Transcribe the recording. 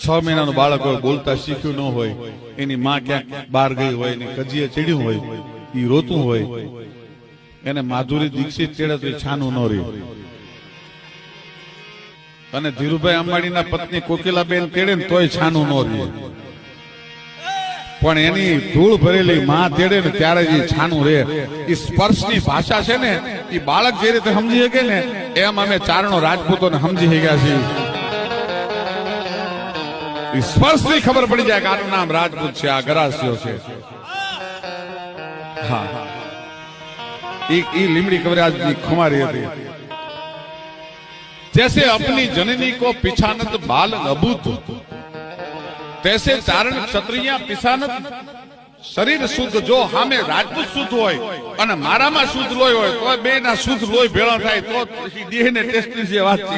6 મહિનાનું બાળક હોય, બોલતા શીખ્યું ન હોય, એની માં ક્યાંક બહાર ગઈ હોય, એની કજીએ ચડ્યું હોય, એ રોતું હોય, એને માધુરી દીક્ષિત ચડે તો એ છાનું ન રહે. અને ધીરુભાઈ અંબાણીના પત્ની કોકિલાબેન તેડે ને તોય છાનું ન રહે. પણ એની ધૂળ ભરેલી માં તેડે ને ત્યારે જ છાનું રહે. એ સ્પર્શની ભાષા છે ને, એ બાળક જે રીતે સમજી શકે ને એમ અમે ચારણો રાજપૂતોને સમજી ગયા છીએ. સ્પર્શથી ખબર પડી જાય કે આનું નામ રાજપૂત છે, આ ગરાસિયો છે. હા, લીમડી કવરાજ ખુમારી હતી. जैसे अपनी जननी को पिछानत बाल अबूत, तैसे चारण क्षत्रिया पिछानत शरीर शुद्ध. जो हमें राजपूत शुद्ध होय અને મારામાં શુદ્ધ લોહી હોય તો બે ના શુદ્ધ લોહી ભેળા થાય તો દેહ ને ટેસ્ટી જે વાત છે.